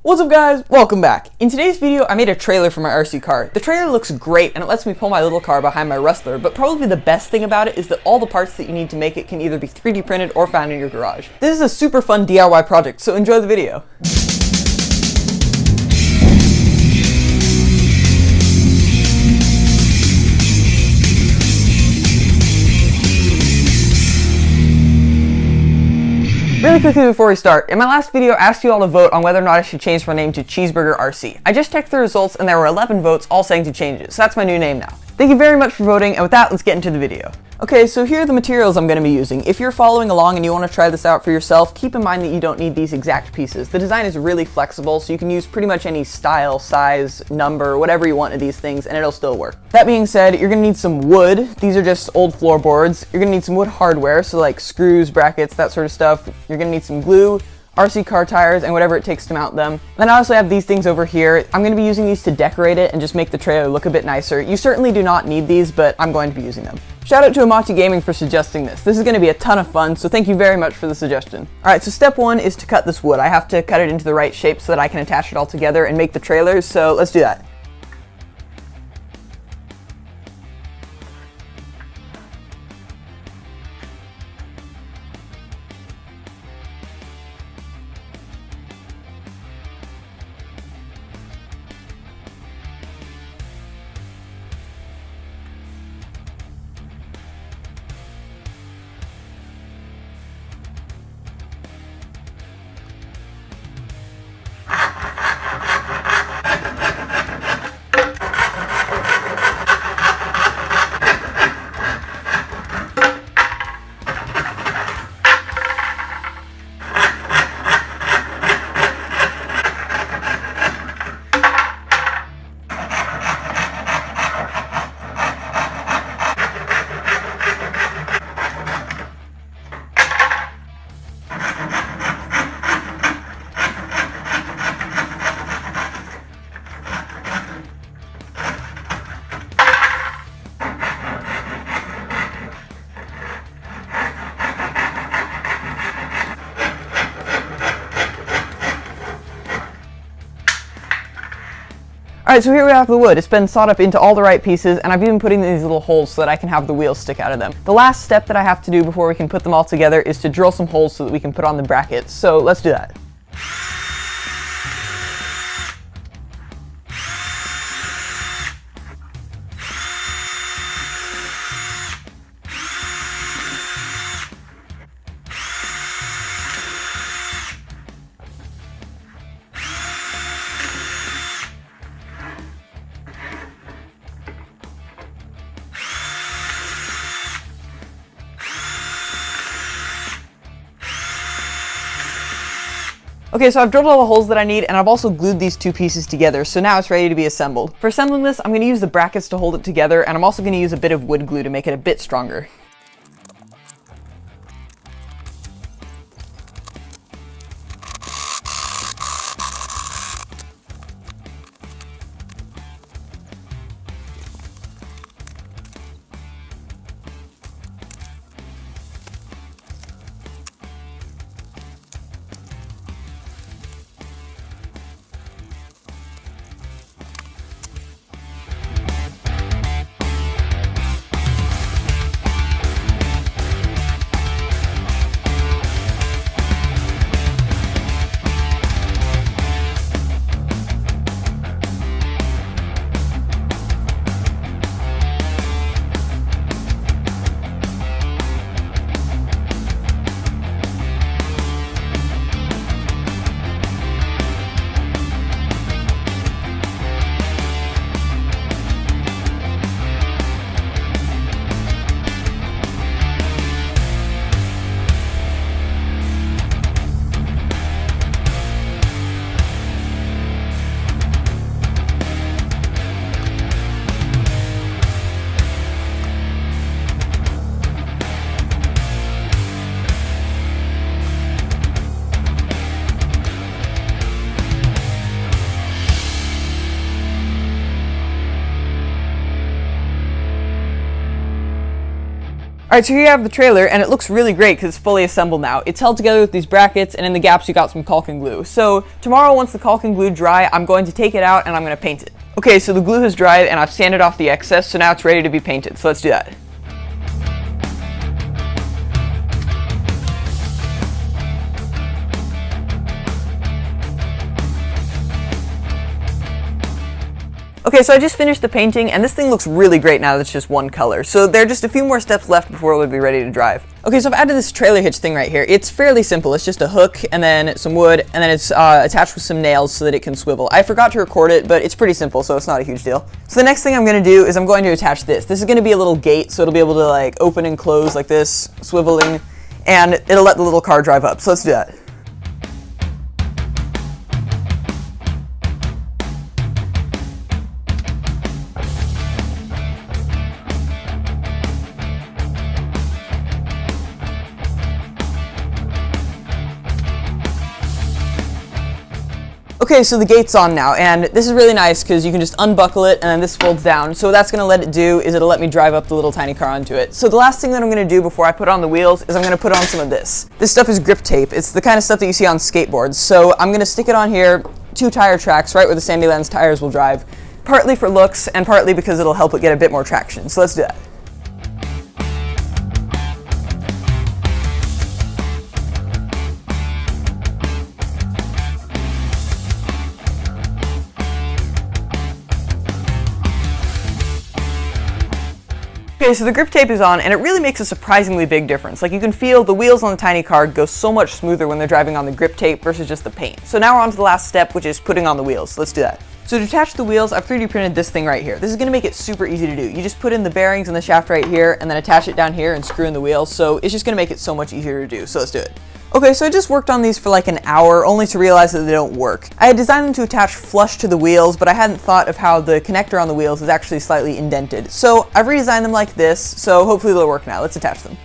What's up guys, welcome back. In today's video I made a trailer for my RC car. The trailer looks great and it lets me pull my little car behind my Rustler, but probably the best thing about it is that all the parts that you need to make it can either be 3D printed or found in your garage. This is a super fun DIY project, so enjoy the video. Really quickly before we start, in my last video I asked you all to vote on whether or not I should change my name to CHEESEBURGER RC. I just checked the results and there were 11 votes all saying to change it, so that's my new name now. Thank you very much for voting, and with that, let's get into the video. Okay, so here are the materials I'm going to be using. If you're following along and you want to try this out for yourself, keep in mind that you don't need these exact pieces. The design is really flexible, so you can use pretty much any style, size, number, whatever you want of these things, and it'll still work. That being said, you're going to need some wood. These are just old floorboards. You're going to need some wood hardware, so like screws, brackets, that sort of stuff. You're going to need some glue, RC car tires, and whatever it takes to mount them. Then I also have these things over here. I'm going to be using these to decorate it and just make the trailer look a bit nicer. You certainly do not need these, but I'm going to be using them. Shout out to Amati Gaming for suggesting this. This is going to be a ton of fun, so thank you very much for the suggestion. Alright, so step one is to cut this wood. I have to cut it into the right shape so that I can attach it all together and make the trailer, so let's do that. Alright, so here we have the wood. It's been sawed up into all the right pieces, and I've even put in these little holes so that I can have the wheels stick out of them. The last step that I have to do before we can put them all together is to drill some holes so that we can put on the brackets. So let's do that. Okay, so I've drilled all the holes that I need, and I've also glued these two pieces together, so now it's ready to be assembled. For assembling this, I'm going to use the brackets to hold it together, and I'm also going to use a bit of wood glue to make it a bit stronger. Alright, so here you have the trailer, and it looks really great because it's fully assembled now. It's held together with these brackets, and in the gaps you got some caulk and glue. So tomorrow, once the caulk and glue dry, I'm going to take it out and I'm going to paint it. Okay, so the glue has dried and I've sanded off the excess, so now it's ready to be painted. So let's do that. Okay, so I just finished the painting, and this thing looks really great now that it's just one color. So there are just a few more steps left before it would be ready to drive. Okay, so I've added this trailer hitch thing right here. It's fairly simple. It's just a hook, and then some wood, and then it's attached with some nails so that it can swivel. I forgot to record it, but it's pretty simple, so it's not a huge deal. So the next thing I'm going to do is I'm going to attach this. This is going to be a little gate, so it'll be able to like open and close like this, swiveling, and it'll let the little car drive up. So let's do that. Okay, so the gate's on now, and this is really nice because you can just unbuckle it and then this folds down. So what that's going to let it do is it'll let me drive up the little tiny car onto it. So the last thing that I'm going to do before I put on the wheels is I'm going to put on some of this. This stuff is grip tape. It's the kind of stuff that you see on skateboards. So I'm going to stick it on here, 2 tire tracks right where the Sandylands tires will drive, partly for looks and partly because it'll help it get a bit more traction. So let's do that. Okay, so the grip tape is on, and it really makes a surprisingly big difference. Like, you can feel the wheels on the tiny car go so much smoother when they're driving on the grip tape versus just the paint. So now we're on to the last step, which is putting on the wheels. So let's do that. So to attach the wheels, I've 3D printed this thing right here. This is going to make it super easy to do. You just put in the bearings and the shaft right here, and then attach it down here and screw in the wheels. So it's just going to make it so much easier to do. So let's do it. Okay, so I just worked on these for like an hour, only to realize that they don't work. I had designed them to attach flush to the wheels, but I hadn't thought of how the connector on the wheels is actually slightly indented. So I've redesigned them like this, so hopefully they'll work now. Let's attach them.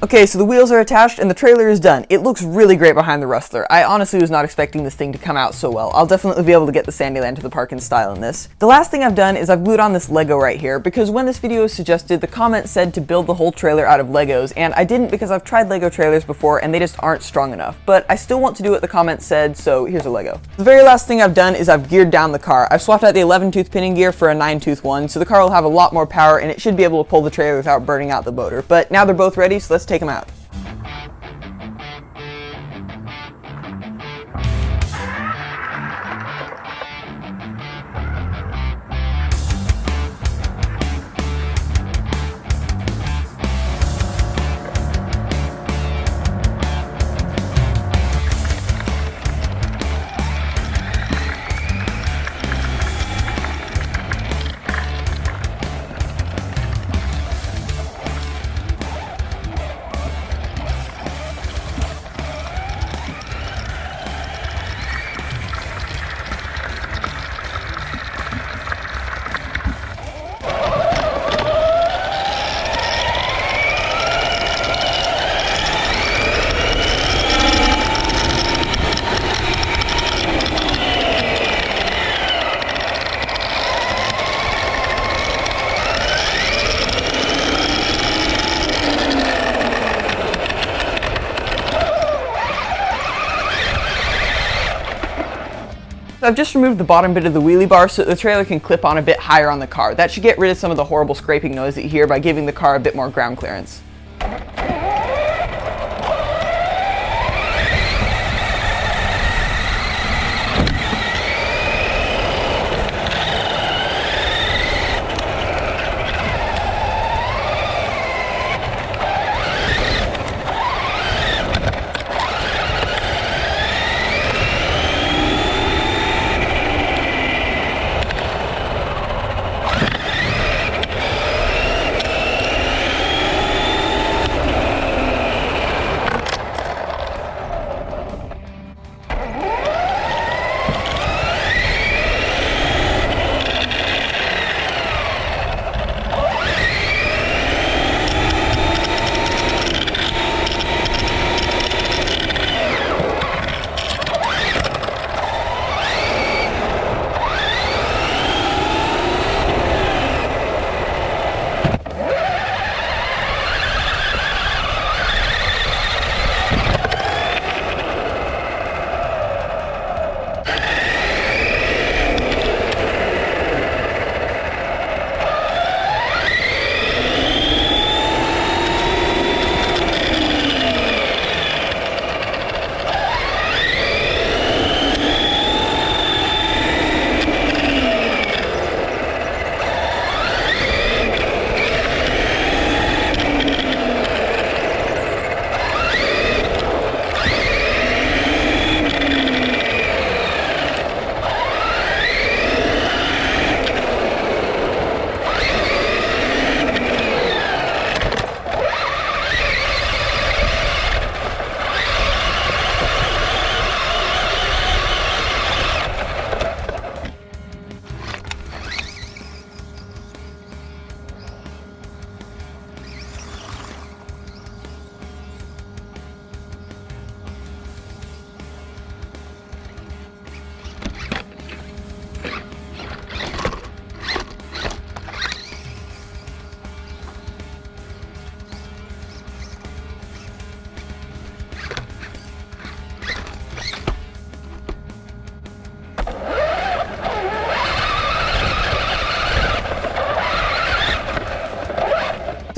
Okay, so the wheels are attached and the trailer is done. It looks really great behind the Rustler. I honestly was not expecting this thing to come out so well. I'll definitely be able to get the Sandyland to the park in style in this. The last thing I've done is I've glued on this Lego right here, because when this video was suggested, the comment said to build the whole trailer out of Legos, and I didn't because I've tried Lego trailers before and they just aren't strong enough. But I still want to do what the comment said, so here's a Lego. The very last thing I've done is I've geared down the car. I've swapped out the 11-tooth pinning gear for a 9-tooth one, so the car will have a lot more power and it should be able to pull the trailer without burning out the motor. But now they're both ready, so let's take them out. I've just removed the bottom bit of the wheelie bar so that the trailer can clip on a bit higher on the car. That should get rid of some of the horrible scraping noise that you hear by giving the car a bit more ground clearance.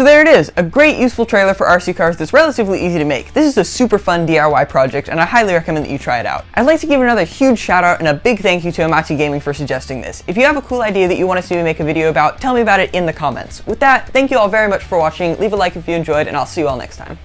So there it is, a great useful trailer for RC cars that's relatively easy to make. This is a super fun DIY project, and I highly recommend that you try it out. I'd like to give another huge shout out and a big thank you to Amachi Gaming for suggesting this. If you have a cool idea that you want to see me make a video about, tell me about it in the comments. With that, thank you all very much for watching, leave a like if you enjoyed, and I'll see you all next time.